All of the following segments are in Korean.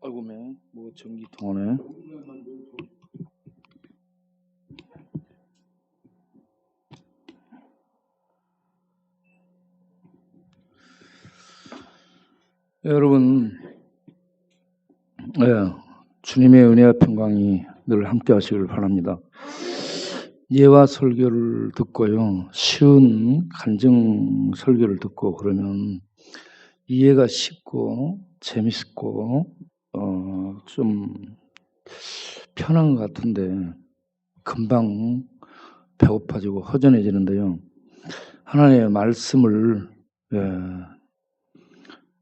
아이고, 뭐 전기 통하네. 여러분, 주님의 은혜와 평강이 늘 함께 하시길 바랍니다. 예화 설교를 듣고요, 쉬운 간증 설교를 듣고 그러면 이해가 쉽고 재밌고 좀 편한 것 같은데 금방 배고파지고 허전해지는데요. 하나님의 말씀을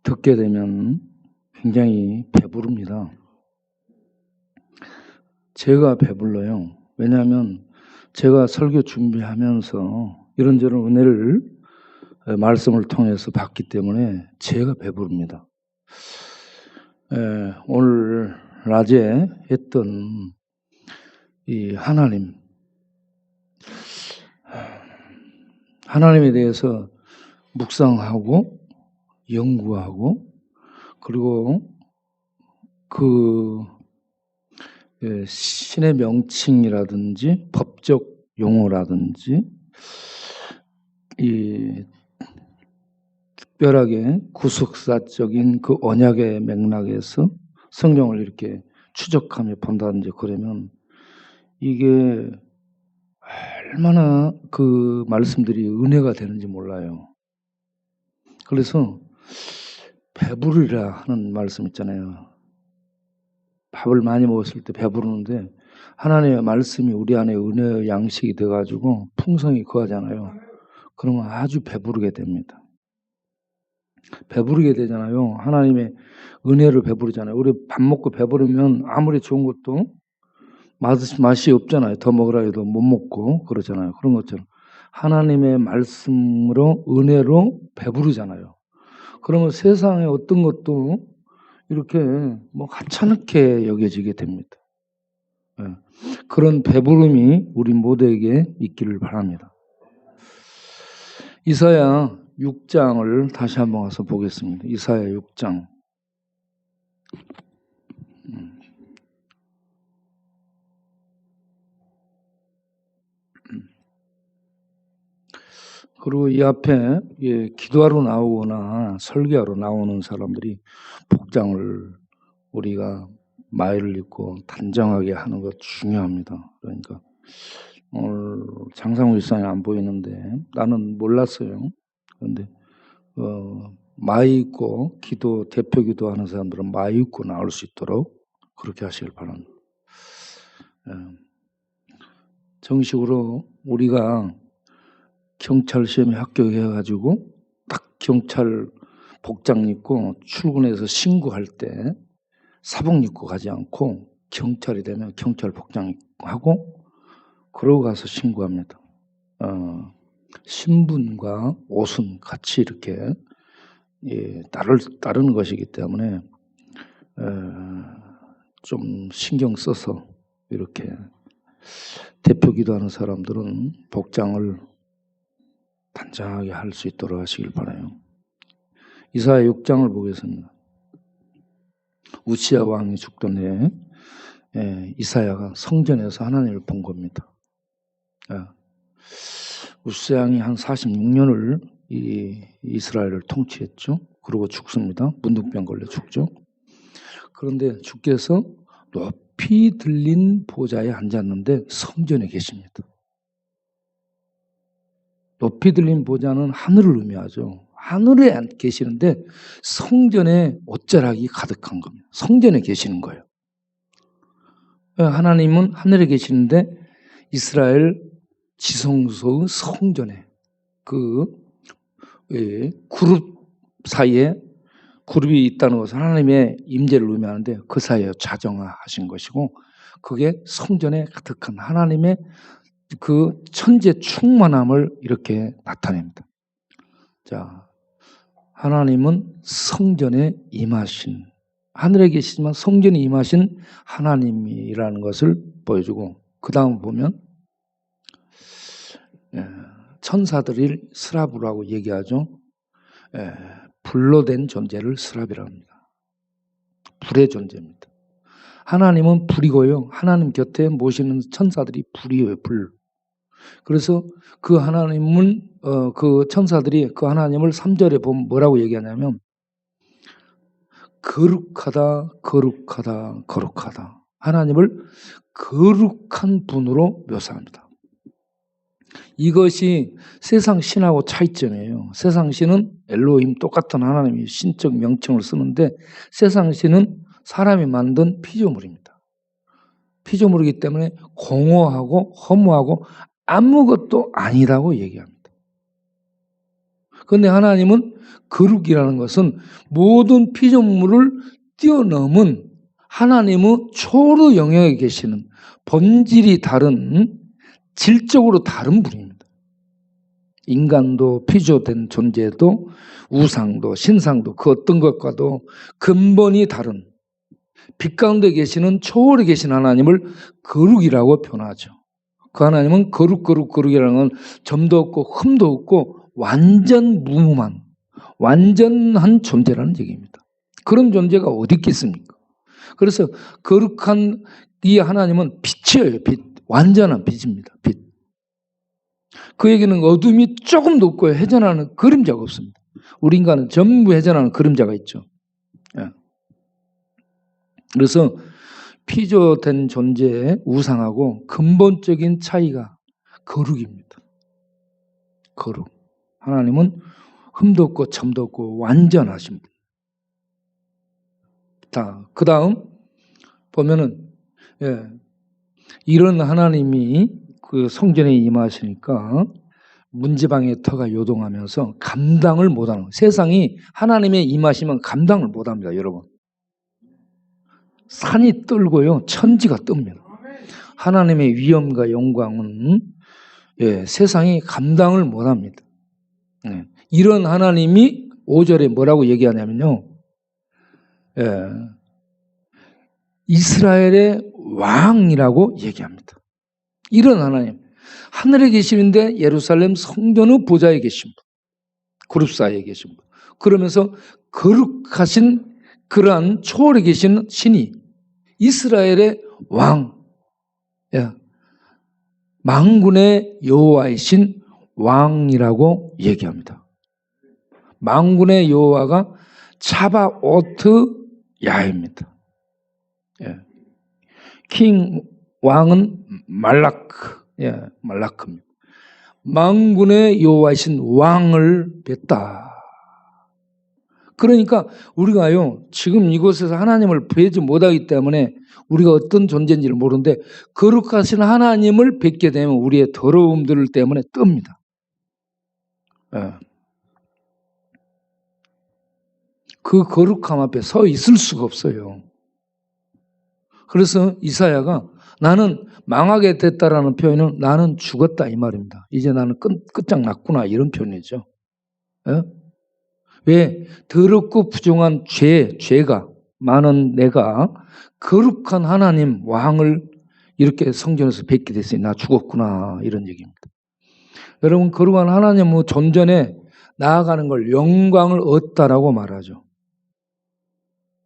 듣게 되면 굉장히 배부릅니다. 제가 배불러요. 왜냐하면 제가 설교 준비하면서 이런저런 은혜를 말씀을 통해서 받기 때문에 제가 배부릅니다. 오늘 낮에 했던 이 하나님에 대해서 묵상하고 연구하고 그리고 그 신의 명칭이라든지 법적 용어라든지 이 특별하게 구속사적인 그 언약의 맥락에서 성경을 이렇게 추적하며 본다든지 그러면 이게 얼마나 그 말씀들이 은혜가 되는지 몰라요. 그래서 배부르리라 하는 말씀 있잖아요. 밥을 많이 먹었을 때 배부르는데 하나님의 말씀이 우리 안에 은혜의 양식이 돼가지고 풍성이 거하잖아요. 그러면 아주 배부르게 됩니다. 배부르게 되잖아요. 하나님의 은혜를 배부르잖아요. 우리 밥 먹고 배부르면 아무리 좋은 것도 맛이 없잖아요. 더 먹으라 해도 못 먹고 그러잖아요. 그런 것처럼 하나님의 말씀으로 은혜로 배부르잖아요. 그러면 세상에 어떤 것도 이렇게 뭐 하찮게 여겨지게 됩니다. 그런 배부름이 우리 모두에게 있기를 바랍니다. 이사야 6장을 다시 한번 가서 보겠습니다. 이사야 6장. 그리고 이 앞에 기도하러 나오거나 설교하러 나오는 사람들이 복장을 우리가 마이를 입고 단정하게 하는 것 중요합니다. 그러니까 오늘 장상우 일상이 안 보이는데 나는 몰랐어요. 그런데 마이 입고 대표 기도하는 사람들은 마이 입고 나올 수 있도록 그렇게 하시길 바랍니다. 정식으로 우리가 경찰 시험에 합격해가지고 딱 경찰 복장 입고 출근해서 신고할 때 사복 입고 가지 않고 경찰이 되면 경찰 복장 하고 그러고 가서 신고합니다. 신분과 옷은 같이 이렇게 따르는 것이기 때문에 좀 신경 써서 이렇게 대표 기도하는 사람들은 복장을 단정하게 할 수 있도록 하시길 바라요. 이사야 6장을 보겠습니다. 우시야 왕이 죽던 해에 이사야가 성전에서 하나님을 본 겁니다. 우시야 왕이 한 46년을 이스라엘을 통치했죠. 그러고 죽습니다. 문둥병 걸려 죽죠. 그런데 주께서 높이 들린 보좌에 앉았는데 성전에 계십니다. 높이 들린 보좌는 하늘을 의미하죠. 하늘에 계시는데 성전에 옷자락이 가득한 겁니다. 성전에 계시는 거예요. 하나님은 하늘에 계시는데 이스라엘 지성소의 성전에 그룹 사이에 그룹이 있다는 것은 하나님의 임재를 의미하는데 그 사이에 자정하신 것이고 그게 성전에 가득한 하나님의 그 천재 충만함을 이렇게 나타냅니다. 자, 하나님은 성전에 임하신, 하늘에 계시지만 성전에 임하신 하나님이라는 것을 보여주고 그 다음 보면 천사들이 스라브라고 얘기하죠. 불로 된 존재를 스라비라고 합니다. 불의 존재입니다. 하나님은 불이고요. 하나님 곁에 모시는 천사들이 불이에요. 불. 그래서 그 하나님은 그 천사들이 그 하나님을 3절에 보면 뭐라고 얘기하냐면 거룩하다, 거룩하다, 거룩하다. 하나님을 거룩한 분으로 묘사합니다. 이것이 세상 신하고 차이점이에요. 세상 신은 엘로힘 똑같은 하나님이 신적 명칭을 쓰는데 세상 신은 사람이 만든 피조물입니다. 피조물이기 때문에 공허하고 허무하고 아무것도 아니라고 얘기합니다. 그런데 하나님은 거룩이라는 것은 모든 피조물을 뛰어넘은 하나님의 초월의 영역에 계시는 본질이 다른 질적으로 다른 분입니다. 인간도 피조된 존재도 우상도 신상도 그 어떤 것과도 근본이 다른 빛 가운데 계시는 초월에 계신 하나님을 거룩이라고 표현하죠. 그 하나님은 거룩이라는 건 점도 없고 흠도 없고 완전 무음한 완전한 존재라는 얘기입니다. 그런 존재가 어디 있겠습니까? 그래서 거룩한 이 하나님은 빛이에요. 빛. 완전한 빛입니다. 빛. 그 얘기는 어둠이 조금도 없고 회전하는 그림자가 없습니다. 우리 인간은 전부 회전하는 그림자가 있죠. 예. 그래서 피조된 존재의 우상하고 근본적인 차이가 거룩입니다. 거룩. 하나님은 흠도 없고 점도 없고 완전하신 분. 자, 그 다음 보면은 이런 하나님이 그 성전에 임하시니까 문지방의 터가 요동하면서 감당을 못하는 거예요. 세상이 하나님의 임하시면 감당을 못합니다. 여러분. 산이 떨고요. 천지가 뜹니다. 하나님의 위엄과 영광은 세상이 감당을 못합니다. 이런 하나님이 5절에 뭐라고 얘기하냐면요. 이스라엘의 왕이라고 얘기합니다. 이런 하나님. 하늘에 계시는데 예루살렘 성전의 보좌에 계신 분. 그룹사에 계신 분. 그러면서 거룩하신 그러한 초월에 계신 신이 이스라엘의 왕. 만군의 여호와이신 왕이라고 얘기합니다. 만군의 여호와가 차바오트 야입니다. 킹 왕은 말라크, 말라크입니다. 만군의 여호와이신 왕을 뵀다. 그러니까 우리가요 지금 이곳에서 하나님을 뵈지 못하기 때문에 우리가 어떤 존재인지를 모르는데 거룩하신 하나님을 뵙게 되면 우리의 더러움들 때문에 뜹니다. 그 거룩함 앞에 서 있을 수가 없어요. 그래서 이사야가 나는 망하게 됐다라는 표현은 나는 죽었다 이 말입니다. 이제 나는 끝장났구나 이런 표현이죠. 왜? 더럽고 부정한 죄가 많은 내가 거룩한 하나님 왕을 이렇게 성전에서 뵙게 됐으니 나 죽었구나 이런 얘기입니다. 여러분 거룩한 하나님의 존전에 나아가는 걸 영광을 얻다라고 말하죠.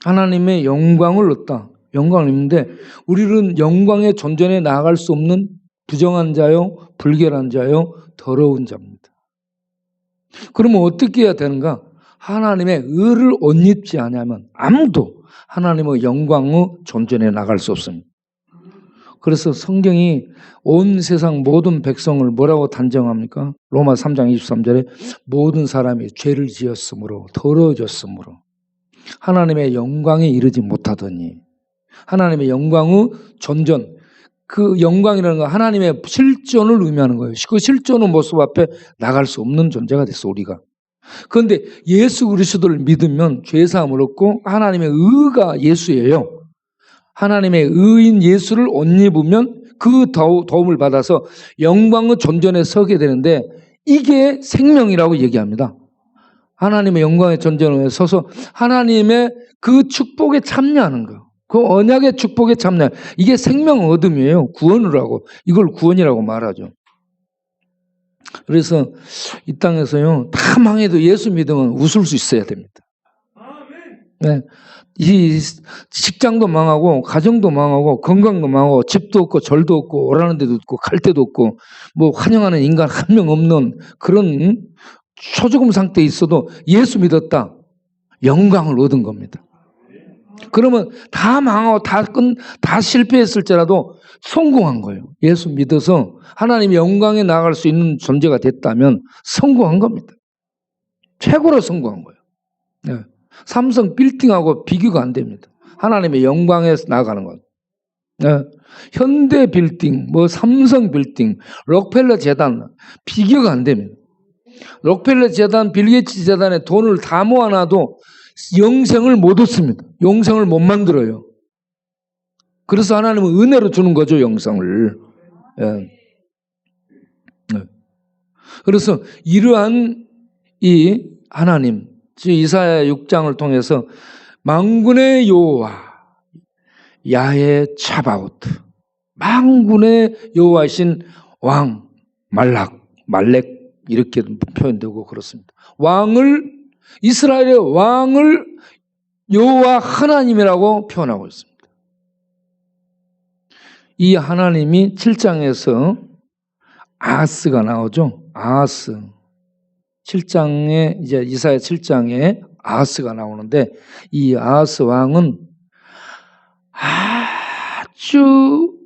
하나님의 영광을 얻다. 영광을 입는데 우리는 영광의 존전에 나아갈 수 없는 부정한 자요, 불결한 자요, 더러운 자입니다. 그러면 어떻게 해야 되는가? 하나님의 의를 옷 입지 않으면 아무도 하나님의 영광의 존전에 나갈 수 없습니다. 그래서 성경이 온 세상 모든 백성을 뭐라고 단정합니까? 로마 3장 23절에 모든 사람이 죄를 지었으므로 더러워졌으므로 하나님의 영광에 이르지 못하더니 하나님의 영광의 존전 그 영광이라는 건 하나님의 실존을 의미하는 거예요. 그 실존의 모습 앞에 나갈 수 없는 존재가 됐어 우리가. 그런데 예수 그리스도를 믿으면 죄사함을 얻고 하나님의 의가 예수예요. 하나님의 의인 예수를 옷 입으면 그 도움을 받아서 영광의 존전에 서게 되는데 이게 생명이라고 얘기합니다. 하나님의 영광의 존전에 서서 하나님의 그 축복에 참여하는 거. 그 언약의 축복에 참여. 이게 생명 얻음이에요. 구원을 하고 이걸 구원이라고 말하죠. 그래서 이 땅에서요, 다 망해도 예수 믿으면 웃을 수 있어야 됩니다. 네. 이 직장도 망하고 가정도 망하고 건강도 망하고 집도 없고 절도 없고 오라는 데도 없고 갈 데도 없고 뭐 환영하는 인간 한 명 없는 그런 초조금 상태에 있어도 예수 믿었다. 영광을 얻은 겁니다. 그러면 다 망하고 다 실패했을지라도 성공한 거예요. 예수 믿어서 하나님의 영광에 나아갈 수 있는 존재가 됐다면 성공한 겁니다. 최고로 성공한 거예요. 네. 삼성 빌딩하고 비교가 안 됩니다. 하나님의 영광에 나아가는 것. 네. 현대 빌딩, 뭐 삼성 빌딩, 록펠러 재단 비교가 안 됩니다. 록펠러 재단, 빌 게이츠 재단에 돈을 다 모아놔도 영생을 못 얻습니다. 영생을 못 만들어요. 그래서 하나님은 은혜로 주는 거죠, 영생을. 네. 네. 그래서 이러한 이 하나님, 이사야 6장을 통해서 만군의 여호와 야훼 차바오트, 만군의 여호와신 왕 말렉 이렇게 표현되고 그렇습니다. 이스라엘의 왕을 여호와 하나님이라고 표현하고 있습니다. 이 하나님이 7장에서 아하스가 나오죠. 아하스. 7장에 이제 이사야 7장에 아하스가 나오는데 이 아하스 왕은 아주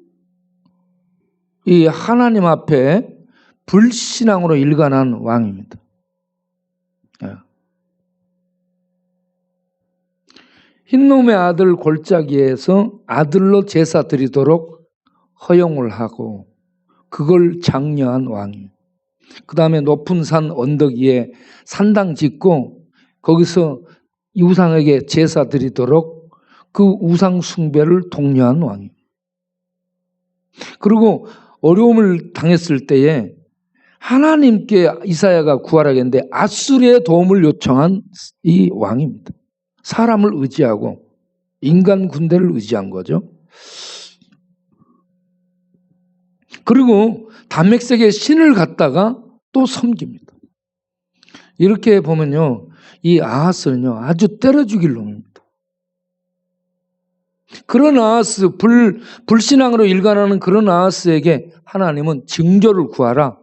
이 하나님 앞에 불신앙으로 일관한 왕입니다. 흰놈의 아들 골짜기에서 아들로 제사 드리도록 허용을 하고 그걸 장려한 왕이에요. 그 다음에 높은 산 언덕 위에 산당 짓고 거기서 이 우상에게 제사 드리도록 그 우상 숭배를 독려한 왕이에요. 그리고 어려움을 당했을 때에 하나님께 이사야가 구하라겠는데 아수르의 도움을 요청한 이 왕입니다. 사람을 의지하고 인간 군대를 의지한 거죠. 그리고 다메섹의 신을 갖다가 또 섬깁니다. 이렇게 보면요, 이 아하스는요 아주 때려 죽일 놈입니다. 그런 아하스, 불신앙으로 일관하는 그런 아하스에게 하나님은 징조를 구하라.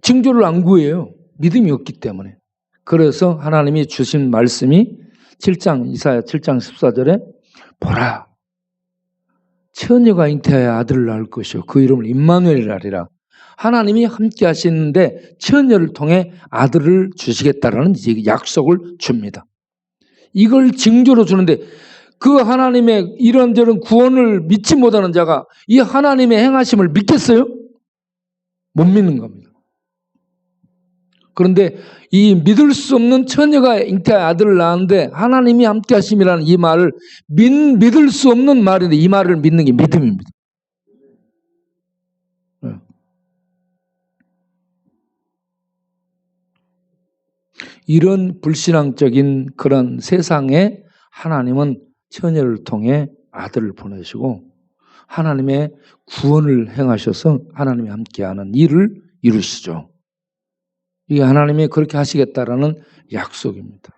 징조를 안 구해요. 믿음이 없기 때문에. 그래서 하나님이 주신 말씀이 이사야 7장 14절에 보라, 처녀가 잉태하여 아들을 낳을 것이요 그 이름을 임마누엘이라 하리라. 하나님이 함께 하시는데 처녀를 통해 아들을 주시겠다라는 약속을 줍니다. 이걸 징조로 주는데 그 하나님의 이런저런 구원을 믿지 못하는 자가 이 하나님의 행하심을 믿겠어요? 못 믿는 겁니다. 그런데 이 믿을 수 없는 처녀가 잉태하여 아들을 낳았는데 하나님이 함께 하심이라는 이 말을 믿을 수 없는 말인데 이 말을 믿는 게 믿음입니다. 이런 불신앙적인 그런 세상에 하나님은 처녀를 통해 아들을 보내시고 하나님의 구원을 행하셔서 하나님이 함께하는 일을 이루시죠. 이게 하나님이 그렇게 하시겠다라는 약속입니다.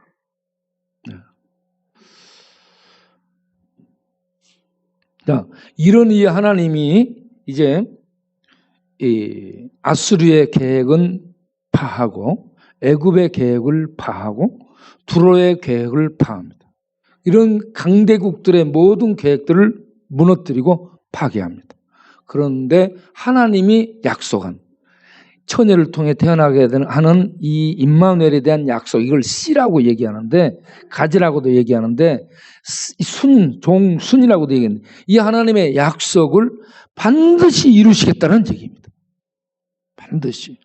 자, 이런 이 하나님이 이제 이 아수르의 계획은 파하고 애굽의 계획을 파하고 두로의 계획을 파합니다. 이런 강대국들의 모든 계획들을 무너뜨리고 파괴합니다. 그런데 하나님이 약속한 처녀를 통해 태어나게 하는 이 임마누엘에 대한 약속, 이걸 씨라고 얘기하는데 가지라고도 얘기하는데 순이라고도 얘기하는데 이 하나님의 약속을 반드시 이루시겠다는 얘기입니다. 반드시.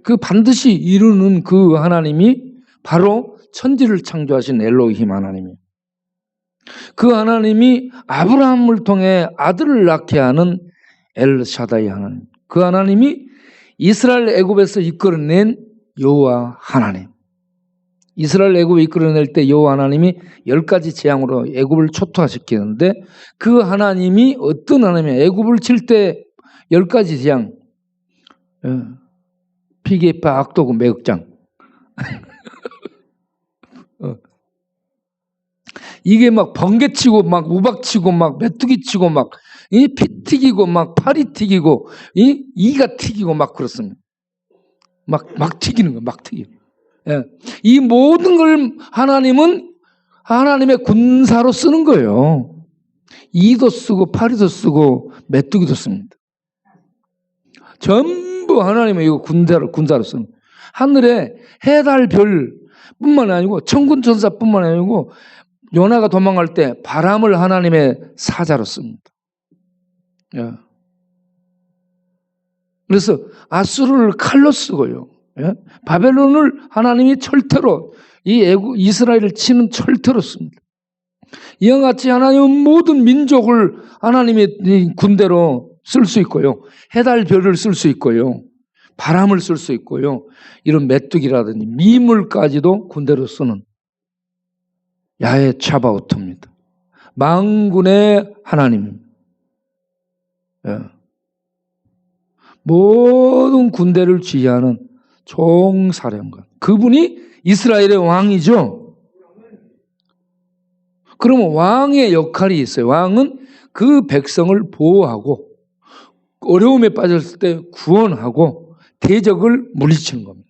그 반드시 이루는 그 하나님이 바로 천지를 창조하신 엘로힘 하나님이에요. 그 하나님이 아브라함을 통해 아들을 낳게 하는 엘샤다이 하나님. 그 하나님이 이스라엘 애굽에서 이끌어낸 여호와 하나님. 이스라엘 애굽을 이끌어낼 때 여호와 하나님이 10가지 재앙으로 애굽을 초토화시키는데 그 하나님이 어떤 하나님이에요? 애굽을 칠 때 10가지 재앙. 예. 피계파 악도구 매극장. 이게 막 번개치고 막 우박치고 막 메뚜기치고 막 이 피 튀기고 막 팔이 튀기고 이가 튀기고 막 그렇습니다. 막 튀기는 거, 막 튀기고. 예. 이 모든 걸 하나님은 하나님의 군사로 쓰는 거예요. 이도 쓰고 파리도 쓰고 메뚜기도 씁니다. 전부 하나님의 이거 군사로 쓰는. 하늘에 해달 별뿐만 아니고 천군 천사뿐만 아니고 요나가 도망갈 때 바람을 하나님의 사자로 씁니다. 예. 그래서 아수르를 칼로 쓰고요. 예? 바벨론을 하나님이 철퇴로 이스라엘을 치는 철퇴로 씁니다. 이와 같이 하나님은 모든 민족을 하나님의 군대로 쓸 수 있고요. 해달별을 쓸 수 있고요. 바람을 쓸 수 있고요. 이런 메뚜기라든지 미물까지도 군대로 쓰는 야훼 차바오토입니다. 만군의 하나님입니다. 예. 모든 군대를 지휘하는 총사령관. 그분이 이스라엘의 왕이죠. 그러면 왕의 역할이 있어요. 왕은 그 백성을 보호하고 어려움에 빠졌을 때 구원하고 대적을 물리치는 겁니다.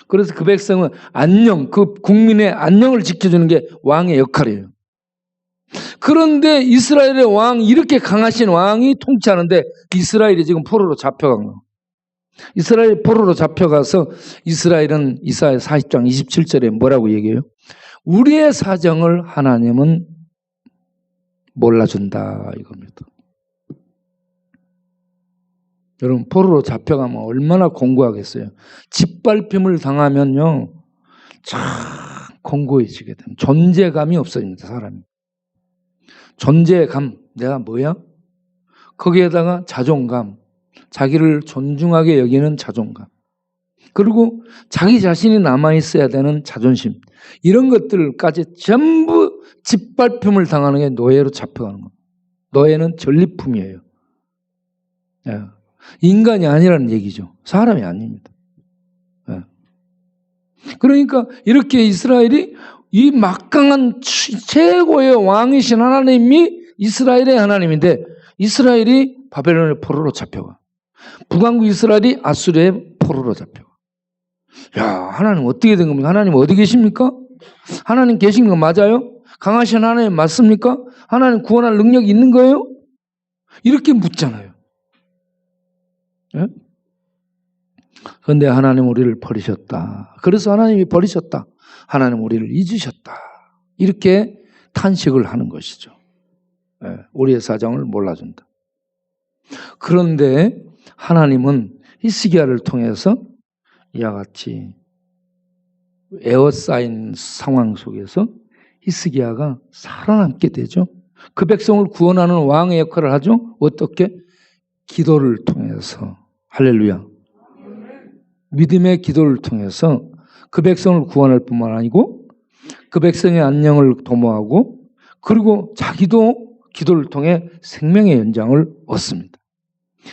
그래서 그 백성은 안녕, 그 국민의 안녕을 지켜주는 게 왕의 역할이에요. 그런데 이스라엘의 왕, 이렇게 강하신 왕이 통치하는데 이스라엘이 지금 포로로 잡혀간 거예요. 이스라엘 포로로 잡혀가서 이스라엘은 이사야 40장 27절에 뭐라고 얘기해요? 우리의 사정을 하나님은 몰라준다 이겁니다. 여러분 포로로 잡혀가면 얼마나 공고하겠어요. 짓밟힘을 당하면요 참 공고해지게 됩니다. 존재감이 없어집니다. 사람이. 존재감, 내가 뭐야? 거기에다가 자존감, 자기를 존중하게 여기는 자존감, 그리고 자기 자신이 남아있어야 되는 자존심, 이런 것들까지 전부 짓밟힘을 당하는 게 노예로 잡혀가는 겁니다. 노예는 전리품이에요. 예. 인간이 아니라는 얘기죠. 사람이 아닙니다. 예. 그러니까 이렇게 이스라엘이 이 막강한 최고의 왕이신 하나님이 이스라엘의 하나님인데 이스라엘이 바벨론의 포로로 잡혀가. 북왕국 이스라엘이 아수르의 포로로 잡혀가. 야, 하나님 어떻게 된 겁니까? 하나님 어디 계십니까? 하나님 계신 거 맞아요? 강하신 하나님 맞습니까? 하나님 구원할 능력이 있는 거예요? 이렇게 묻잖아요. 예? 그런데 하나님 우리를 버리셨다. 그래서 하나님이 버리셨다. 하나님 우리를 잊으셨다. 이렇게 탄식을 하는 것이죠. 예, 우리의 사정을 몰라준다. 그런데 하나님은 히스기야를 통해서 이와 같이 에워싸인 상황 속에서 히스기야가 살아남게 되죠. 그 백성을 구원하는 왕의 역할을 하죠. 어떻게? 기도를 통해서. 할렐루야. 믿음의 기도를 통해서 그 백성을 구원할 뿐만 아니고 그 백성의 안녕을 도모하고 그리고 자기도 기도를 통해 생명의 연장을 얻습니다.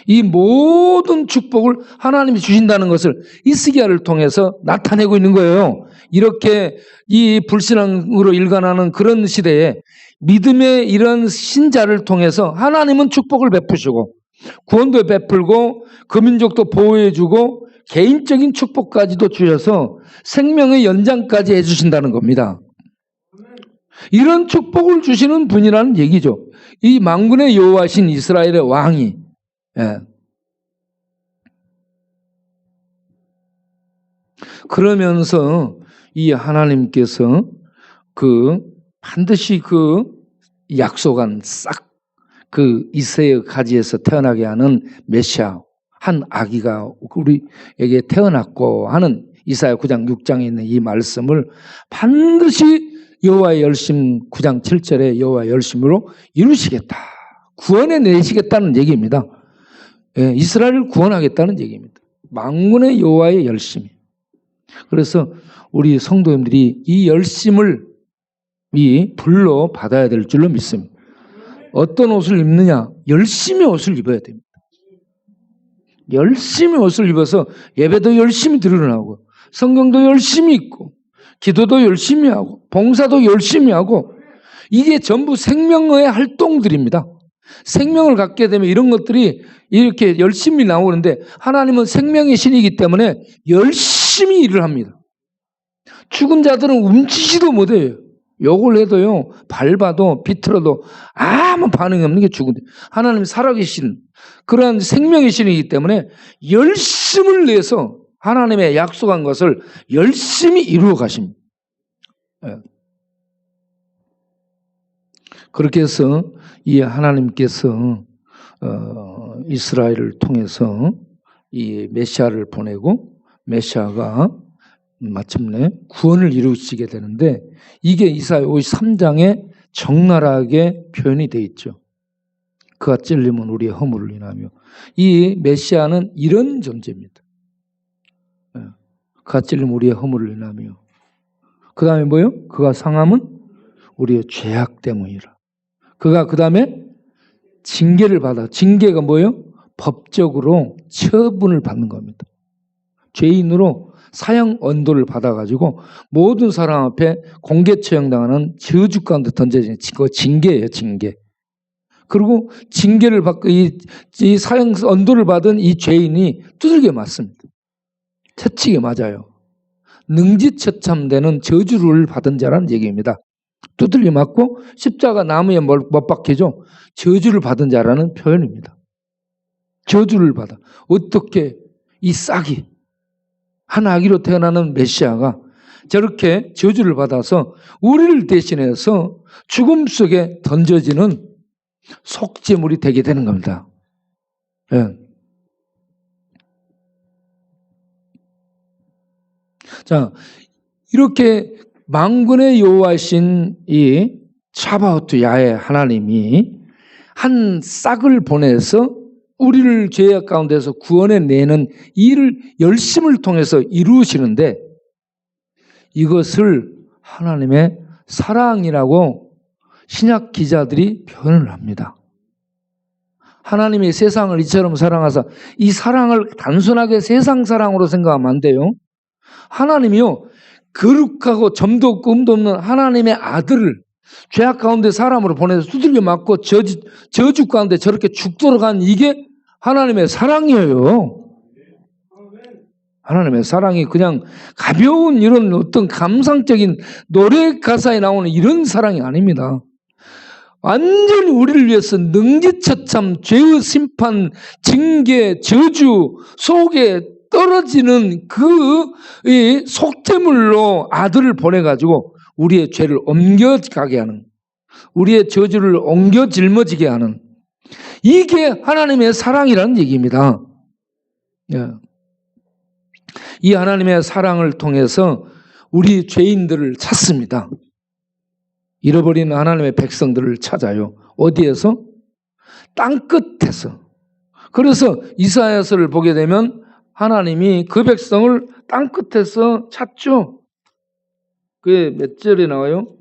이 모든 축복을 하나님이 주신다는 것을 히스기야를 통해서 나타내고 있는 거예요. 이렇게 이 불신앙으로 일관하는 그런 시대에 믿음의 이런 신자를 통해서 하나님은 축복을 베푸시고 구원도 베풀고 그 민족도 보호해주고 개인적인 축복까지도 주셔서 생명의 연장까지 해주신다는 겁니다. 이런 축복을 주시는 분이라는 얘기죠. 이 만군의 여호와신 이스라엘의 왕이. 예. 그러면서 이 하나님께서 반드시 약속한 싹 이새의 가지에서 태어나게 하는 메시아, 한 아기가 우리에게 태어났고 하는 이사야 9장 6장에 있는 이 말씀을 반드시 여호와의 열심 9장 7절에 여호와의 열심으로 이루시겠다. 구원해 내시겠다는 얘기입니다. 예, 이스라엘을 구원하겠다는 얘기입니다. 만군의 여호와의 열심이. 그래서 우리 성도님들이 이 열심을 이 불로 받아야 될 줄로 믿습니다. 어떤 옷을 입느냐? 열심히 옷을 입어야 됩니다. 열심히 옷을 입어서 예배도 열심히 드러나고 성경도 열심히 읽고 기도도 열심히 하고 봉사도 열심히 하고 이게 전부 생명의 활동들입니다. 생명을 갖게 되면 이런 것들이 이렇게 열심히 나오는데 하나님은 생명의 신이기 때문에 열심히 일을 합니다. 죽은 자들은 움직이지도 못해요. 욕을 해도요, 밟아도 비틀어도 아무 반응이 없는 게 죽은데 하나님이 살아계신 그러한 생명의 신이기 때문에 열심을 내서 하나님의 약속한 것을 열심히 이루어 가십니다. 그렇게 해서 이 하나님께서 이스라엘을 통해서 이 메시아를 보내고 메시아가 마침내 구원을 이루시게 되는데 이게 이사야 53장에 적나라하게 표현이 되어 있죠. 그가 찔림은 우리의 허물을 인하며 이 메시아는 이런 존재입니다. 그가 찔림은 우리의 허물을 인하며 그 다음에 뭐요? 그가 상함은 우리의 죄악 때문이라. 그가 그 다음에 징계를 받아. 징계가 뭐예요? 법적으로 처분을 받는 겁니다. 죄인으로 사형 언도를 받아가지고 모든 사람 앞에 공개 처형당하는 저주 가운데 던져진 그 징계예요, 징계. 그리고 징계를 받고 이 사형 언도를 받은 이 죄인이 두들겨 맞습니다. 채찍에 맞아요. 능지처참되는 저주를 받은 자라는 얘기입니다. 두들겨 맞고 십자가 나무에 못 박히죠. 저주를 받은 자라는 표현입니다. 저주를 받아. 어떻게 이 싹이 한 아기로 태어나는 메시아가 저렇게 저주를 받아서 우리를 대신해서 죽음 속에 던져지는 속죄물이 되게 되는 겁니다. 예. 자, 이렇게 만군의 여호와신 이 차바오트 야훼 하나님이 한 싹을 보내서 우리를 죄악 가운데서 구원해내는 일을 열심을 통해서 이루시는데 이것을 하나님의 사랑이라고 신약 기자들이 표현을 합니다. 하나님이 세상을 이처럼 사랑하사 이 사랑을 단순하게 세상 사랑으로 생각하면 안 돼요. 하나님이요 거룩하고 점도 없고 음도 없는 하나님의 아들을 죄악 가운데 사람으로 보내서 두들겨 맞고 저주 가운데 저렇게 죽도록 한 이게 하나님의 사랑이에요. 하나님의 사랑이 그냥 가벼운 이런 어떤 감상적인 노래 가사에 나오는 이런 사랑이 아닙니다. 완전히 우리를 위해서 능지처참 죄의 심판, 징계, 저주 속에 떨어지는 그 속죄물로 아들을 보내가지고 우리의 죄를 옮겨가게 하는, 우리의 저주를 옮겨 짊어지게 하는 이게 하나님의 사랑이라는 얘기입니다. 이 하나님의 사랑을 통해서 우리 죄인들을 찾습니다. 잃어버린 하나님의 백성들을 찾아요. 어디에서? 땅끝에서. 그래서 이사야서를 보게 되면 하나님이 그 백성을 땅끝에서 찾죠. 그게 몇 절에 나와요?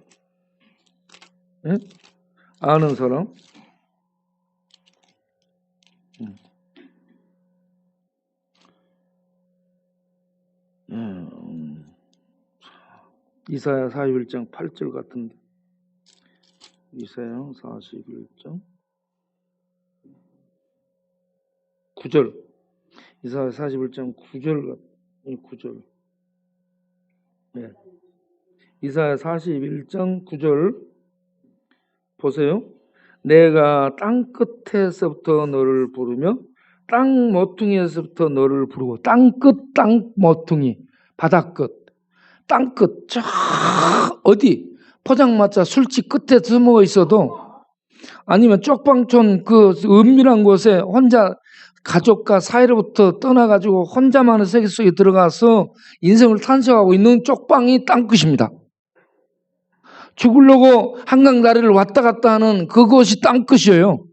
네? 아는 사람? 이사야 41장 8절 같은데. 이사야 41장 9절. 이사야 41장 9절. 네. 이사야 41장 9절 보세요. 내가 땅 끝에서부터 너를 부르며 땅 모퉁이에서부터 너를 부르고 땅끝 땅 모퉁이 바닷끝 땅끝 저 어디 포장마차 술집 끝에 숨어 있어도 아니면 쪽방촌 그 은밀한 곳에 혼자 가족과 사이로부터 떠나가지고 혼자만의 세계 속에 들어가서 인생을 탄생하고 있는 쪽방이 땅끝입니다. 죽으려고 한강 다리를 왔다 갔다 하는 그곳이 땅끝이에요.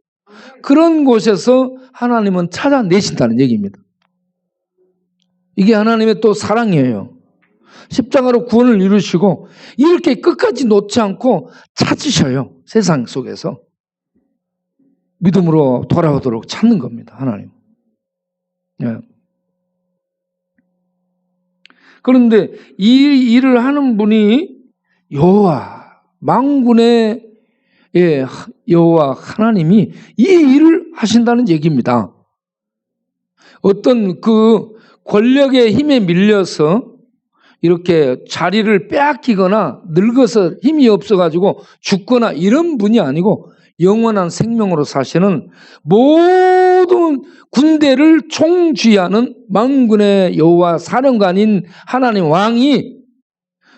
그런 곳에서 하나님은 찾아내신다는 얘기입니다. 이게 하나님의 또 사랑이에요. 십자가로 구원을 이루시고 이렇게 끝까지 놓지 않고 찾으셔요. 세상 속에서. 믿음으로 돌아오도록 찾는 겁니다. 하나님. 예. 그런데 이 일을 하는 분이 여호와 만군의 여호와 하나님이 이 일을 하신다는 얘기입니다. 어떤 그 권력의 힘에 밀려서 이렇게 자리를 빼앗기거나 늙어서 힘이 없어가지고 죽거나 이런 분이 아니고 영원한 생명으로 사시는 모든 군대를 총쥐하는 만군의 여호와 사령관인 하나님 왕이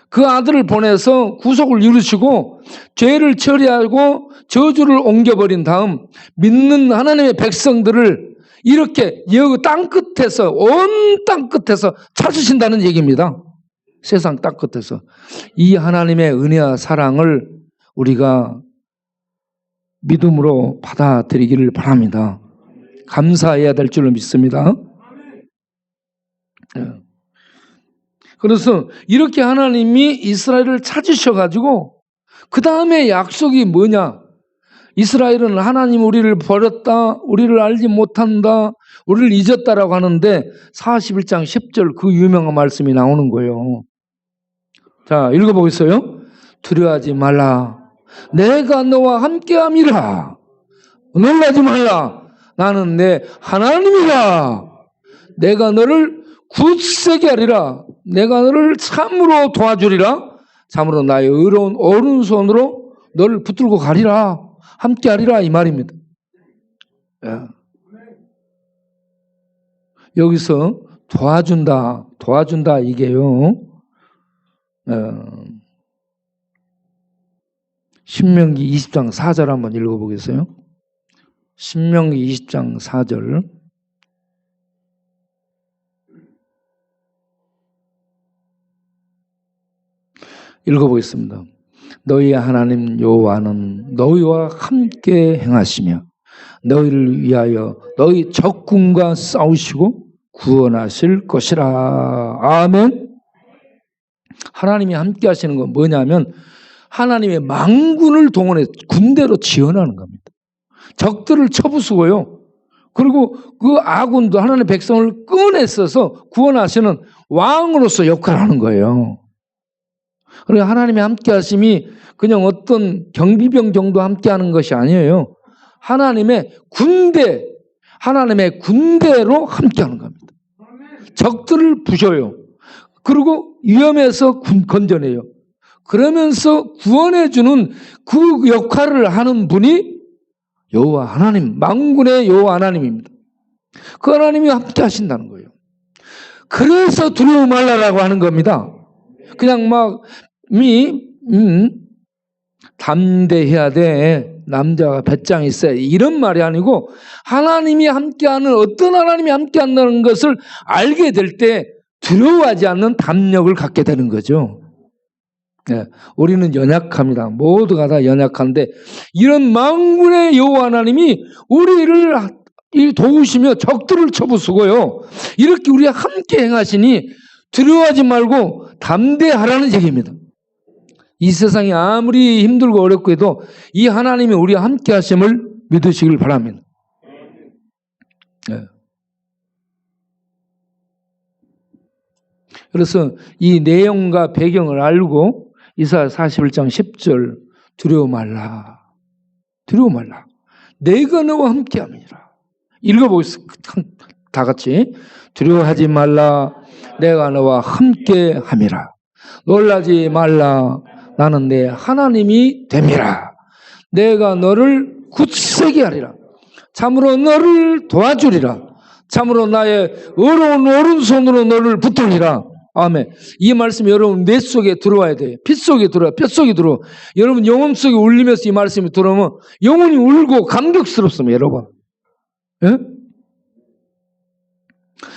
그 아들을 보내서 구속을 이루시고 죄를 처리하고 저주를 옮겨버린 다음 믿는 하나님의 백성들을 이렇게 여기 땅끝에서 온 땅끝에서 찾으신다는 얘기입니다. 세상 땅끝에서. 이 하나님의 은혜와 사랑을 우리가 믿음으로 받아들이기를 바랍니다. 감사해야 될 줄로 믿습니다. 그래서 이렇게 하나님이 이스라엘을 찾으셔가지고 그 다음에 약속이 뭐냐? 이스라엘은 하나님 우리를 버렸다, 우리를 알지 못한다, 우리를 잊었다라고 하는데 41장 10절 그 유명한 말씀이 나오는 거예요. 자, 읽어보겠어요? 두려워하지 말라. 내가 너와 함께함이라. 놀라지 말라. 나는 내 하나님이라. 내가 너를 굳세게 하리라. 내가 너를 참으로 도와주리라. 참으로 나의 의로운 오른손으로 너를 붙들고 가리라. 함께 하리라 이 말입니다. 여기서 도와준다 이게요. 신명기 20장 4절 한번 읽어보겠어요? 신명기 20장 4절 읽어보겠습니다. 너희의 하나님 여호와는 너희와 함께 행하시며 너희를 위하여 너희 적군과 싸우시고 구원하실 것이라. 아멘. 하나님이 함께 하시는 건 뭐냐면 하나님의 만군을 동원해 군대로 지원하는 겁니다. 적들을 쳐부수고요. 그리고 그 아군도 하나님의 백성을 꺼내서서 구원하시는 왕으로서 역할을 하는 거예요. 그러니까 하나님의 함께 하심이 그냥 어떤 경비병 정도 함께 하는 것이 아니에요. 하나님의 군대로 함께 하는 겁니다. 적들을 부셔요. 그리고 위험해서 건져내요. 그러면서 구원해주는 그 역할을 하는 분이 여호와 하나님, 만군의 여호와 하나님입니다. 그 하나님이 함께 하신다는 거예요. 그래서 두려워 말라라고 하는 겁니다. 그냥 막 담대해야 돼. 남자가 배짱이 있어야 돼. 이런 말이 아니고 하나님이 함께하는 어떤 하나님이 함께한다는 것을 알게 될 때 두려워하지 않는 담력을 갖게 되는 거죠. 네, 우리는 연약합니다. 모두가 다 연약한데 이런 만군의 여호와 하나님이 우리를 도우시며 적들을 쳐부수고요. 이렇게 우리가 함께 행하시니 두려워하지 말고 담대하라는 얘기입니다. 이 세상이 아무리 힘들고 어렵고 해도 이 하나님이 우리와 함께 하심을 믿으시길 바랍니다. 네. 그래서 이 내용과 배경을 알고 이사야 41장 10절 두려워 말라. 두려워 말라. 내가 너와 함께 함이니라. 읽어보겠습니다. 다 같이. 두려워하지 말라. 내가 너와 함께 함이라. 놀라지 말라. 나는 내 하나님이 됨이라. 내가 너를 굳세게 하리라. 참으로 너를 도와주리라. 참으로 나의 의로운 오른손으로 너를 붙들리라. 아멘. 이 말씀이 여러분 뇌 속에 들어와야 돼요. 피 속에 들어와, 뼈 속에 들어와. 여러분 영혼 속에 울리면서 이 말씀이 들어오면 영혼이 울고 감격스럽습니다, 여러분. 예?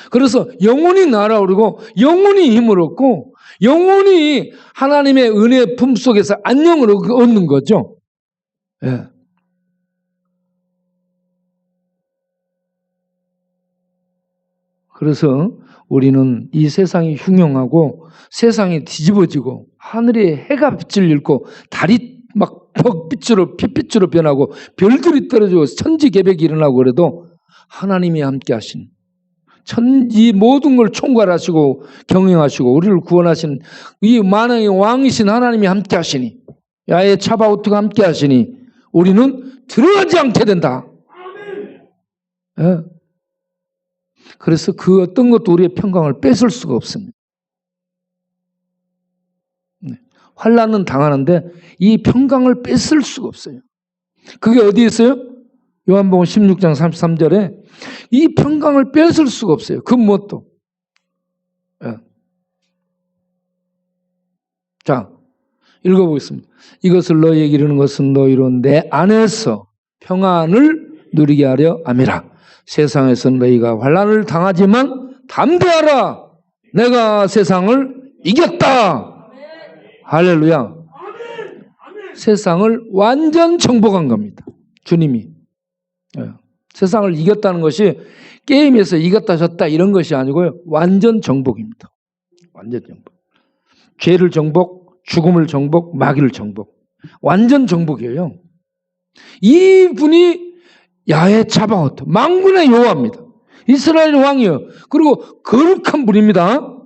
그래서 영혼이 날아오르고 영혼이 힘을 얻고 영혼이 하나님의 은혜 품 속에서 안녕을 얻는 거죠. 예. 그래서 우리는 이 세상이 흉흉하고 세상이 뒤집어지고 하늘에 해가 빛을 잃고 달이 막 벽빛으로 핏빛으로 변하고 별들이 떨어지고 천지개벽이 일어나고 그래도 하나님이 함께 하신 이 모든 걸 총괄하시고 경영하시고 우리를 구원하신 이 만왕의 왕이신 하나님이 함께 하시니, 야훼 차바오트가 함께 하시니 우리는 두려워하지 않게 된다. 예. 그래서 그 어떤 것도 우리의 평강을 뺏을 수가 없습니다. 환난은 당하는데 이 평강을 뺏을 수가 없어요. 그게 어디 있어요? 요한복음 16장 33절에 이 평강을 뺏을 수가 없어요. 그 무엇도. 예. 자, 읽어보겠습니다. 이것을 너희에게 이르는 것은 너희로 내 안에서 평안을 누리게 하려 함이라. 세상에서 너희가 환난을 당하지만 담대하라. 내가 세상을 이겼다. 할렐루야. 세상을 완전 정복한 겁니다. 주님이. 예. 세상을 이겼다는 것이 게임에서 이겼다 졌다 이런 것이 아니고요. 완전 정복입니다. 완전 정복. 죄를 정복, 죽음을 정복, 마귀를 정복. 완전 정복이에요. 이분이 야훼 차바오트, 만군의 여호와입니다. 이스라엘 왕이요. 그리고 거룩한 분입니다.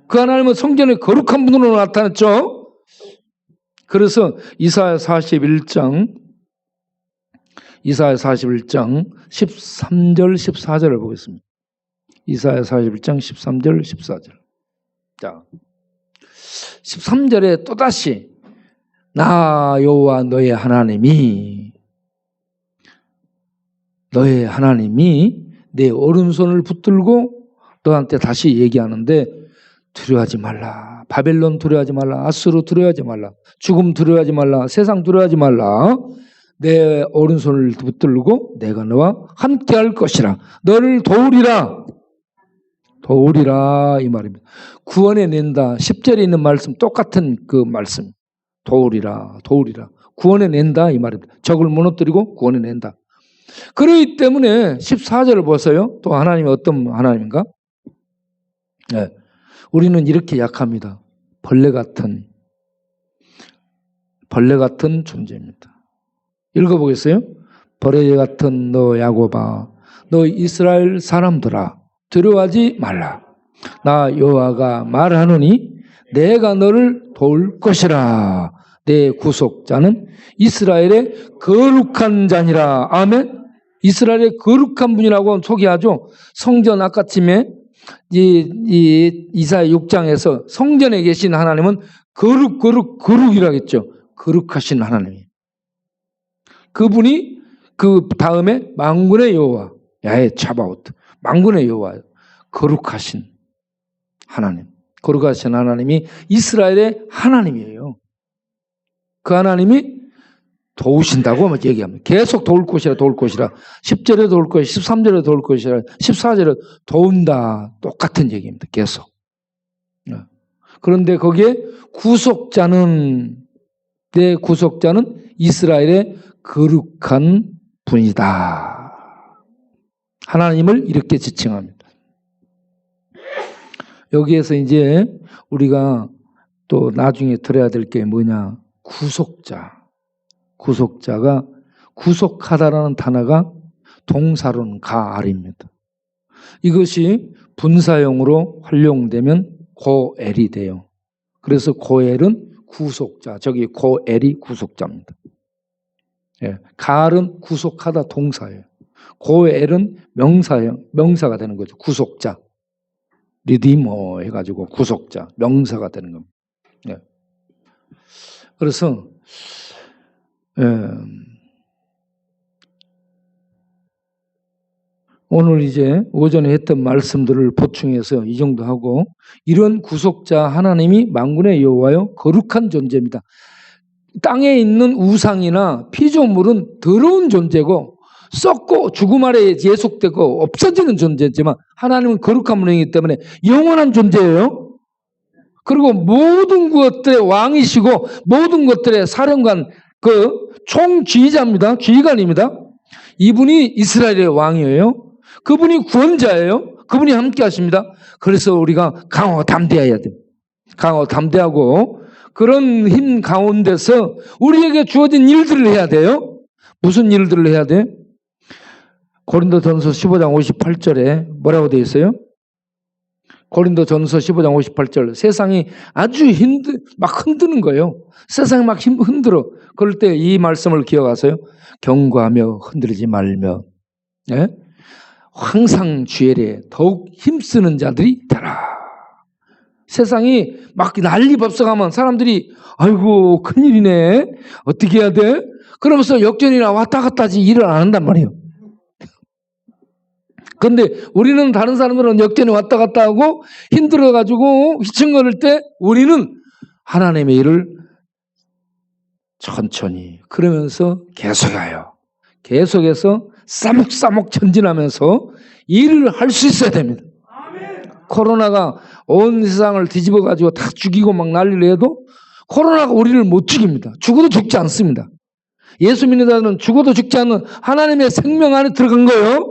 그 하나님은 성전에 거룩한 분으로 나타났죠. 그래서 이사야 41장 13절 14절을 보겠습니다. 이사야 41장 13절 14절. 자, 13절에 또다시 나 여호와 너의 하나님이 내 오른손을 붙들고 너한테 다시 얘기하는데 두려워하지 말라. 바벨론 두려워하지 말라. 아수르 두려워하지 말라. 죽음 두려워하지 말라. 세상 두려워하지 말라. 내 오른손을 붙들고 내가 너와 함께 할 것이라. 너를 도우리라. 도우리라 이 말입니다. 구원해 낸다. 10절에 있는 말씀 똑같은 그 말씀. 도우리라. 도우리라. 구원해 낸다 이 말입니다. 적을 무너뜨리고 구원해 낸다. 그렇기 때문에 14절을 보세요. 또 하나님이 어떤 하나님인가? 네. 우리는 이렇게 약합니다. 벌레 같은 존재입니다. 읽어보겠어요? 벌레 같은 너 야곱아, 너 이스라엘 사람들아, 두려워하지 말라. 나 여호와가 말하노니 내가 너를 도울 것이라. 내 구속자는 이스라엘의 거룩한 자니라. 아멘. 이스라엘의 거룩한 분이라고 소개하죠. 성전 아까쯤에 이사야 6장에서 성전에 계신 하나님은 거룩이라고 했죠. 거룩하신 하나님. 그분이 그 다음에 만군의 여호와, 야훼 차바오트, 만군의 여호와, 거룩하신 하나님. 거룩하신 하나님이 이스라엘의 하나님이에요. 그 하나님이 도우신다고 얘기합니다. 계속 도울 것이라. 10절에 도울 것이라, 13절에 도울 것이라, 14절에 도운다. 똑같은 얘기입니다. 계속. 그런데 거기에 내 구속자는 이스라엘의 거룩한 분이다. 하나님을 이렇게 지칭합니다. 여기에서 이제 우리가 또 나중에 들어야 될 게 뭐냐? 구속자가 구속하다라는 단어가 동사로는 가알입니다. 이것이 분사형으로 활용되면 고엘이 돼요. 그래서 고엘은 구속자, 저기 고엘이 구속자입니다. 예, 가알은 구속하다 동사예요. 고엘은 명사가 되는 거죠. 구속자, 리디머 해가지고 구속자, 명사가 되는 겁니다. 예. 그래서 오늘 이제 오전에 했던 말씀들을 보충해서 이 정도 하고, 이런 구속자 하나님이 만군의 여호와요 거룩한 존재입니다. 땅에 있는 우상이나 피조물은 더러운 존재고 썩고 죽음 아래에 예속되고 없어지는 존재지만 하나님은 거룩한 분이기 때문에 영원한 존재예요. 그리고 모든 것들의 왕이시고 모든 것들의 사령관, 그 총지휘자입니다. 지휘관입니다. 이분이 이스라엘의 왕이에요. 그분이 구원자예요. 그분이 함께 하십니다. 그래서 우리가 강하고 담대해야 돼요. 강하고 담대하고 그런 힘 가운데서 우리에게 주어진 일들을 해야 돼요. 무슨 일들을 해야 돼? 고린도전서 15장 58절에 뭐라고 되어 있어요? 고린도전서 15장 58절. 세상이 아주 막 흔드는 거예요. 세상이 막 흔들어. 그럴 때 이 말씀을 기억하세요. 경고하며 흔들리지 말며, 예? 항상 주의에 더욱 힘쓰는 자들이 되라. 세상이 막 난리 법석하면 사람들이 아이고 큰일이네. 어떻게 해야 돼? 그러면서 역전이나 왔다 갔다 하지 일을 안 한단 말이에요. 근데 우리는 다른 사람들은 역전이 왔다 갔다 하고 힘들어가지고 휘청거릴 때 우리는 하나님의 일을 천천히 그러면서 계속해요. 계속해서 싸먹싸먹 전진하면서 일을 할 수 있어야 됩니다. 코로나가 온 세상을 뒤집어가지고 다 죽이고 막 난리를 해도 코로나가 우리를 못 죽입니다. 죽어도 죽지 않습니다. 예수 믿는 자들은 죽어도 죽지 않는 하나님의 생명 안에 들어간 거예요.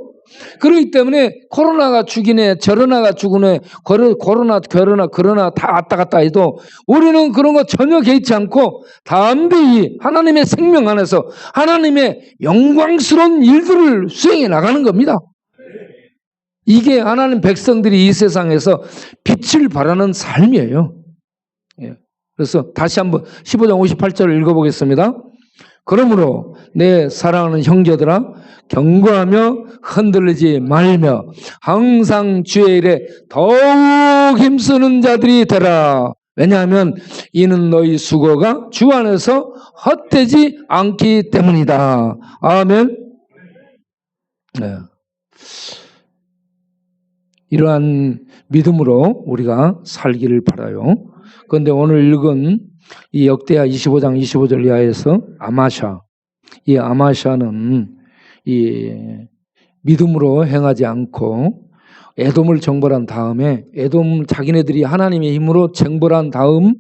그렇기 때문에 코로나가 죽이네, 저러나가 죽으네, 코로나, 결혼아, 그러나 다 왔다 갔다 해도 우리는 그런 거 전혀 개의치 않고 담대히 하나님의 생명 안에서 하나님의 영광스러운 일들을 수행해 나가는 겁니다. 이게 하나님 백성들이 이 세상에서 빛을 발하는 삶이에요. 그래서 다시 한번 15장 58절을 읽어보겠습니다. 그러므로 내 사랑하는 형제들아 경고하며 흔들리지 말며 항상 주의 일에 더욱 힘쓰는 자들이 되라. 왜냐하면 이는 너희 수고가 주 안에서 헛되지 않기 때문이다. 아멘. 네. 이러한 믿음으로 우리가 살기를 바라요. 그런데 오늘 읽은 이 역대하 25장 25절 이하에서 아마샤, 이 아마샤는 이 믿음으로 행하지 않고 에돔을 정벌한 다음에 에돔 자기네들이 하나님의 힘으로 정벌한 다음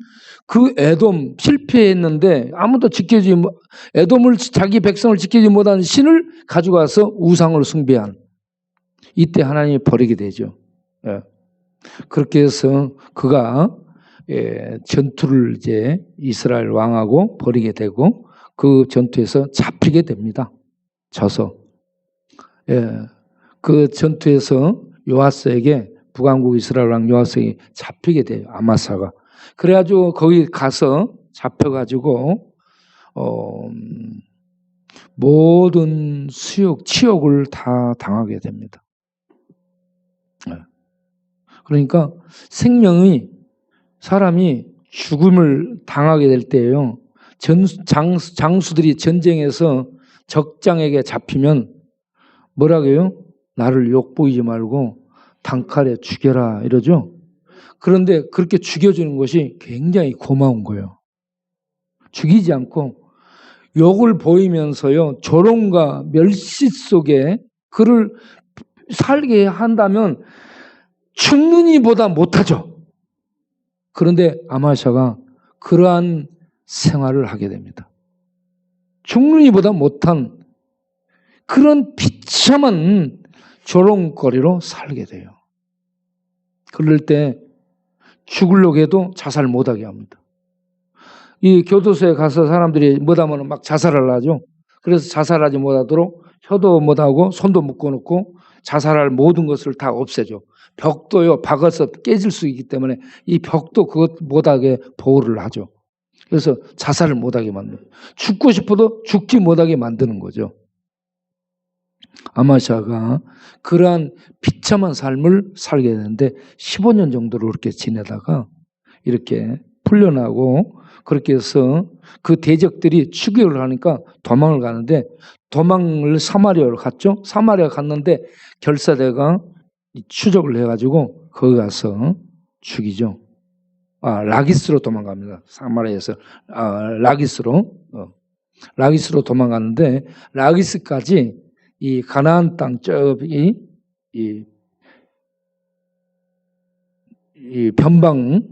그 에돔 실패했는데 아무도 에돔을 자기 백성을 지키지 못한 신을 가져가서 우상을 숭배한 이때 하나님이 버리게 되죠. 예. 그렇게 해서 그가 전투를 이제 이스라엘 왕하고 벌이게 되고 그 전투에서 잡히게 됩니다. 져서. 그 전투에서 요아스에게 북왕국 이스라엘 왕 요아스에게 잡히게 돼요. 아마사가. 그래가지고 거기 가서 잡혀가지고 모든 치욕을 다 당하게 됩니다. 그러니까 사람이 죽음을 당하게 될 때예요. 장수들이 전쟁에서 적장에게 잡히면 뭐라고 해요? 나를 욕보이지 말고 단칼에 죽여라 이러죠. 그런데 그렇게 죽여주는 것이 굉장히 고마운 거예요. 죽이지 않고 욕을 보이면서요. 조롱과 멸시 속에 그를 살게 한다면 죽는 이보다 못하죠. 그런데 아마샤가 그러한 생활을 하게 됩니다. 죽는 이보다 못한 그런 비참한 조롱거리로 살게 돼요. 그럴 때 죽으려고 해도 자살 못하게 합니다. 이 교도소에 가서 사람들이 못하면 막 자살을 하죠. 그래서 자살하지 못하도록 혀도 못하고 손도 묶어놓고 자살할 모든 것을 다 없애죠. 벽도요, 박아서 깨질 수 있기 때문에 이 벽도 그것 못하게 보호를 하죠. 그래서 자살을 못하게 만들어요. 죽고 싶어도 죽지 못하게 만드는 거죠. 아마샤가 그러한 비참한 삶을 살게 되는데 15년 정도를 그렇게 지내다가 이렇게 풀려나고 그렇게 해서 그 대적들이 추격을 하니까 도망을 가는데 도망을 사마리아로 갔죠. 사마리아 갔는데 결사대가 추적을 해가지고 거기 가서 죽이죠. 라기스로 도망갑니다. 사마리아에서 라기스로 도망가는데 라기스까지 이 가나안 땅 저기 이 변방으로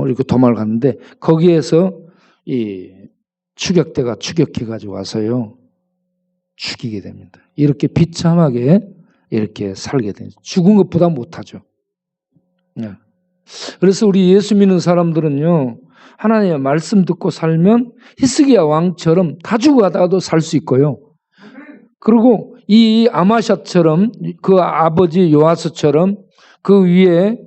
이렇게 도망을 갔는데 거기에서 이 추격대가 추격해가지고 와서요 죽이게 됩니다. 이렇게 비참하게 이렇게 살게 됩니다. 죽은 것보다 못하죠. 네. 그래서 우리 예수 믿는 사람들은요 하나님의 말씀 듣고 살면 히스기야 왕처럼 다 죽어가다가도 살 수 있고요. 그리고 이 아마샤처럼 그 아버지 요아스처럼 그 위에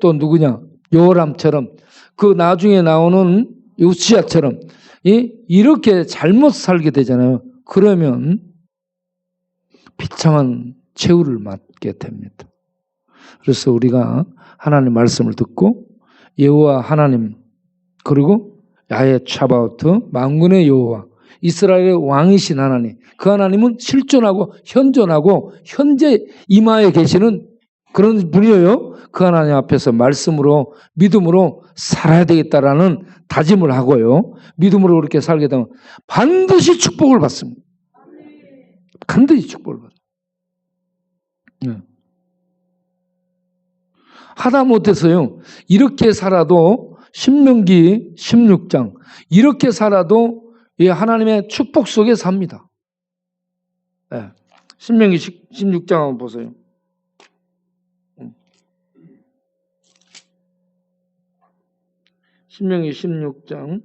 또 누구냐? 요람처럼 그 나중에 나오는 요시야처럼 이렇게 잘못 살게 되잖아요. 그러면 비참한 최후를 맞게 됩니다. 그래서 우리가 하나님 말씀을 듣고 여호와 하나님 그리고 야훼 차바오트 만군의 여호와 이스라엘의 왕이신 하나님 그 하나님은 실존하고 현존하고 현재 임하에 계시는 그런 분이에요. 그 하나님 앞에서 말씀으로 믿음으로 살아야 되겠다라는 다짐을 하고요. 믿음으로 그렇게 살게 되면 반드시 축복을 받습니다. 반드시 축복을 받습니다. 네. 하다 못해서요. 이렇게 살아도 신명기 16장 이렇게 살아도 하나님의 축복 속에 삽니다. 네. 신명기 16장 한번 보세요. 신명기 16장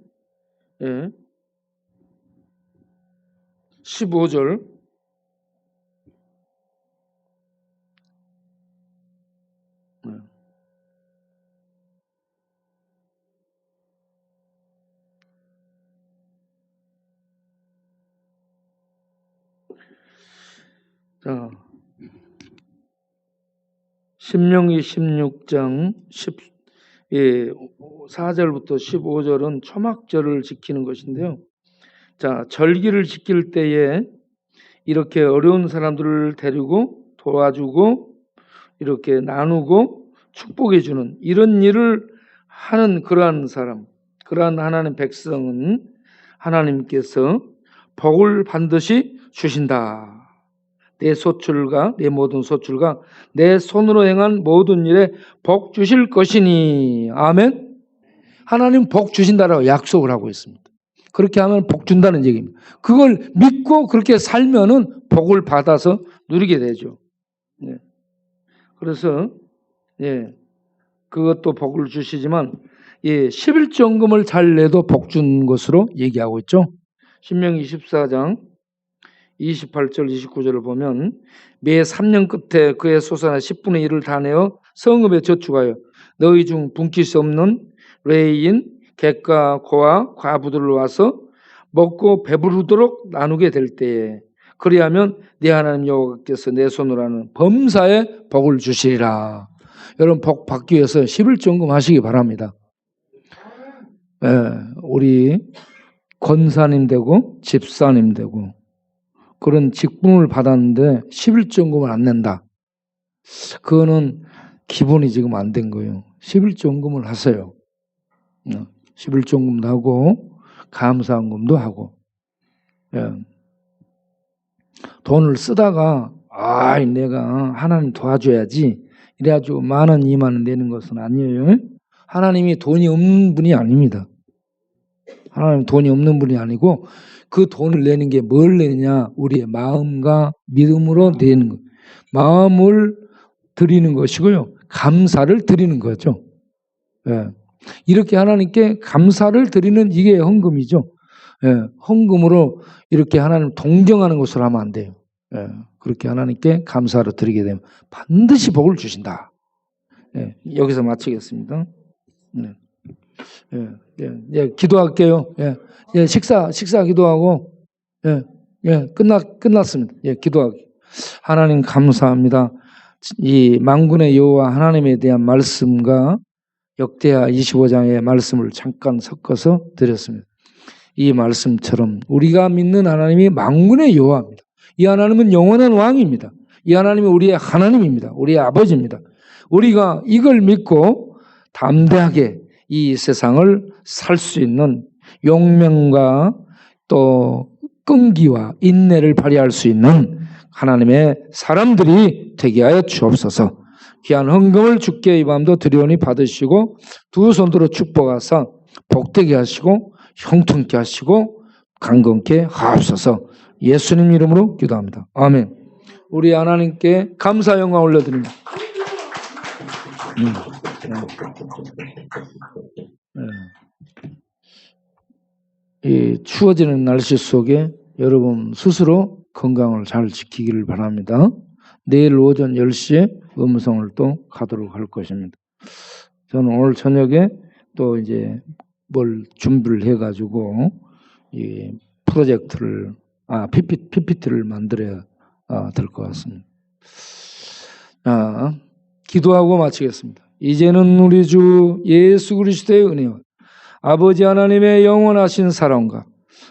15절 자, 신명기 16장 4절부터 15절은 초막절을 지키는 것인데요. 자, 절기를 지킬 때에 이렇게 어려운 사람들을 데리고 도와주고 이렇게 나누고 축복해 주는 이런 일을 하는 그러한 사람, 그러한 하나님 백성은 하나님께서 복을 반드시 주신다. 내 소출과 내 모든 소출과 내 손으로 행한 모든 일에 복 주실 것이니 아멘. 하나님 복 주신다라고 약속을 하고 있습니다. 그렇게 하면 복 준다는 얘기입니다. 그걸 믿고 그렇게 살면은 복을 받아서 누리게 되죠. 네. 그래서 그것도 복을 주시지만 11조금을 잘 내도 복 준 것으로 얘기하고 있죠. 신명기 14장 28절 29절을 보면 매 3년 끝에 그의 소산의 10분의 1을 다 내어 성읍에 저축하여 너희 중 분킬 수 없는 레이인 객과 고와 과부들을 와서 먹고 배부르도록 나누게 될 때에 그리하면 네 하나님 여호와께서 내 손으로 하는 범사에 복을 주시리라. 여러분 복 받기 위해서 11조금 하시기 바랍니다. 우리 권사님 되고 집사님 되고 그런 직분을 받았는데 11조금을 안 낸다. 그거는 기본이 지금 안 된 거예요. 11조금을 하세요. 11조금도 하고 감사헌금도 하고 돈을 쓰다가 내가 하나님 도와줘야지 이래가지고 10,000원 20,000원 내는 것은 아니에요. 하나님이 돈이 없는 분이 아닙니다. 하나님 돈이 없는 분이 아니고 그 돈을 내는 게 뭘 내느냐? 우리의 마음과 믿음으로 내는 것. 마음을 드리는 것이고요. 감사를 드리는 거죠. 이렇게 하나님께 감사를 드리는 이게 헌금이죠. 헌금으로 이렇게 하나님 동정하는 것으로 하면 안 돼요. 그렇게 하나님께 감사를 드리게 되면 반드시 복을 주신다. 여기서 마치겠습니다. 기도할게요. 식사 기도하고, 끝났습니다. 기도하기. 하나님 감사합니다. 이 만군의 여호와 하나님에 대한 말씀과 역대하 25장의 말씀을 잠깐 섞어서 드렸습니다. 이 말씀처럼 우리가 믿는 하나님이 만군의 여호와입니다. 이 하나님은 영원한 왕입니다. 이 하나님이 우리의 하나님입니다. 우리의 아버지입니다. 우리가 이걸 믿고 담대하게 이 세상을 살 수 있는 용맹과 또 끈기와 인내를 발휘할 수 있는 하나님의 사람들이 되게 하여 주옵소서. 귀한 헌금을 주께 이 밤도 드리오니 받으시고 두 손으로 축복하사 복되게 하시고 형통케 하시고 강건케 하옵소서. 예수님 이름으로 기도합니다. 아멘. 우리 하나님께 감사 영광 올려드립니다. 이 추워지는 날씨 속에 여러분 스스로 건강을 잘 지키기를 바랍니다. 내일 오전 10시에 음성을 또 가도록 할 것입니다. 저는 오늘 저녁에 또 이제 뭘 준비를 해가지고 이 프로젝트를 PPT를 만들어야 될 것 같습니다. 기도하고 마치겠습니다. 이제는 우리 주 예수 그리스도의 은혜와 아버지 하나님의 영원하신 사랑과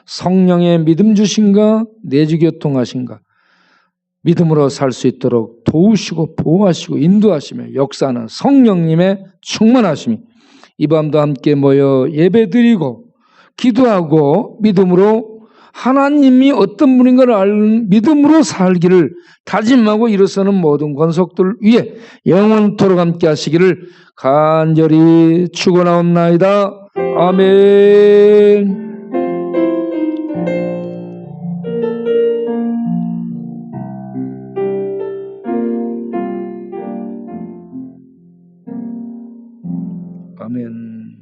성령의 믿음 주신가 내주교통하신가 믿음으로 살 수 있도록 도우시고 보호하시고 인도하시며 역사하는 성령님의 충만하심이 이 밤도 함께 모여 예배드리고 기도하고 믿음으로 하나님이 어떤 분인가를 믿음으로 살기를 다짐하고 일어서는 모든 권속들 위에 영원토록 함께 하시기를 간절히 축원하옵나이다. 아멘. 아멘.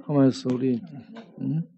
가만히 있어 우리.